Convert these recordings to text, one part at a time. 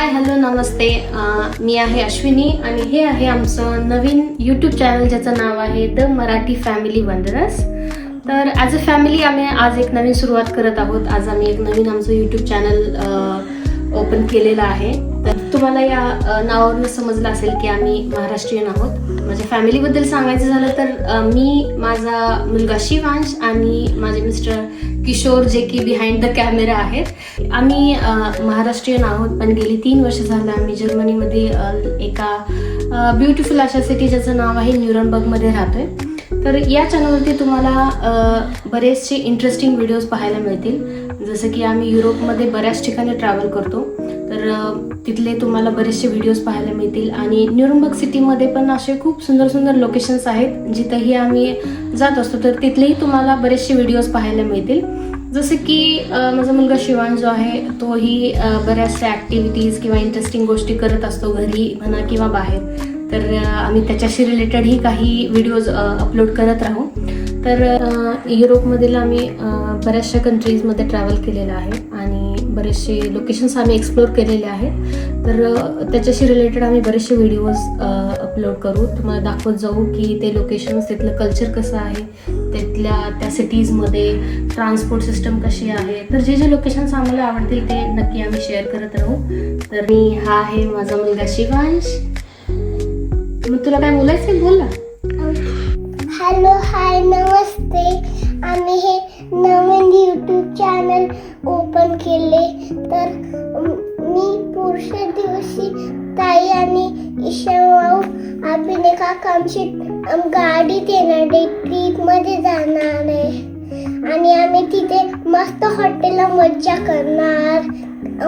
Hi hello नमस्ते. मी आहे अश्विनी आणि हे आहे आमचं नवीन यूट्यूब चॅनल ज्याचं नाव आहे द मराठी फॅमिली वंडरस. तर ॲज अ फॅमिली आम्ही आज एक नवीन सुरुवात करत आहोत. आज आम्ही एक नवीन आमचं यूट्यूब चॅनल ओपन केलेलं आहे. तर तुम्हाला या नावावरून समजलं असेल की आम्ही महाराष्ट्रीयन आहोत. माझ्या फॅमिलीबद्दल सांगायचं झालं तर मी, माझा मुलगा शिवांश आणि माझे मिस्टर किशोर जे की बिहाइंड द कॅमेरा आहेत. आम्ही महाराष्ट्रीयन आहोत, पण गेली 3 वर्ष झालं आम्ही जर्मनीमध्ये एका ब्युटिफुल अशा सिटी ज्याचं नाव आहे न्यूरनबर्गमध्ये राहतोय. तर या चॅनलवरती तुम्हाला बरेचसे इंटरेस्टिंग व्हिडिओज पाहायला मिळतील. जसं की आम्ही युरोपमध्ये बऱ्याच ठिकाणी ट्रॅव्हल करतो, तर तिथले तुम्हाला बरेचसे व्हिडिओज पाहायला मिळतील. आणि न्यूरनबर्ग सिटीमध्ये पण असे खूप सुंदर सुंदर लोकेशन्स आहेत जिथंही आम्ही जात असतो, तर तिथलेही तुम्हाला बरेचसे व्हिडिओज पाहायला मिळतील. जसं की माझा मुलगा शिवांश जो आहे तोही बऱ्याचशा ॲक्टिव्हिटीज किंवा इंटरेस्टिंग गोष्टी करत असतो, घरी म्हणा किंवा बाहेर. तर आम्ही त्याच्याशी रिलेटेडही काही व्हिडिओज अपलोड करत राहू. तर युरोपमधील आम्ही बऱ्याचशा कंट्रीजमध्ये ट्रॅव्हल केलेलं आहे आणि बरेचसे लोकेशन्स आम्ही एक्सप्लोर केलेले आहेत. तर त्याच्याशी रिलेटेड आम्ही बरेचसे व्हिडिओज अपलोड करू, तुम्हाला दाखवत जाऊ की ते लोकेशन्स, तिथलं कल्चर कसं आहे, त्या सिटीजमध्ये ट्रान्सपोर्ट सिस्टम कशी आहे. तर जे जे लोकेशन्स आम्हाला आवडतील ते नक्की आम्ही शेअर करत राहू. तर हा आहे माझा मुलगा शिवांश. मग तुला काय बोलायचं आहे, बोल ना. हॅलो, हाय, नमस्ते. आम्ही हे नवीन यूट्यूब चॅनल ओपन केले. तर मी पुढच्या दिवशी ताई आणि ईशामाऊ आपण एका आमची गाडीत येणार आहे, ट्रीपमध्ये जाणार आहे आणि आम्ही तिथे मस्त हॉटेलला मज्जा करणार,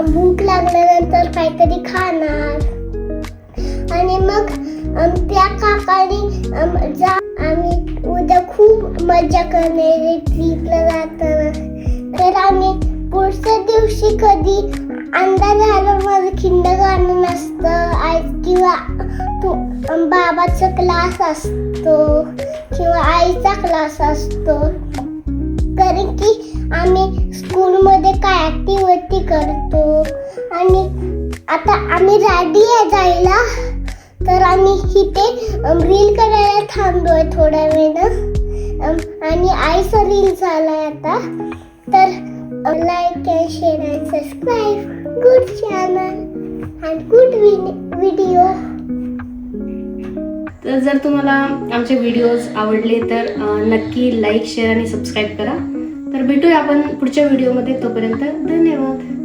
भूक लागल्यानंतर काहीतरी खाणार आणि मग त्या काकाने आम्ही उद्या खूप मजा करणार ट्रीपला जाताना. तर आम्ही पुढच्या दिवशी कधी अंदाज आल्यावर माझं किंडरगार्टन असतं किंवा बाबाचा क्लास असतो किंवा आईचा क्लास असतो, कारण की आम्ही स्कूलमध्ये काय ॲक्टिव्हिटी करतो. आणि आता आम्ही रेडी आहे जायला, तर आम्ही इथे रील करायला थांबलोय थोड्या वेळानं आणि आईचा रील झालाय आता. तर like and share and subscribe. Good channel and good video. तर जर तुम्हाला आमचे व्हिडिओज आवडले तर नक्की लाईक, शेअर आणि सबस्क्राईब करा. तर भेटूया आपण पुढच्या व्हिडिओमध्ये. तोपर्यंत धन्यवाद.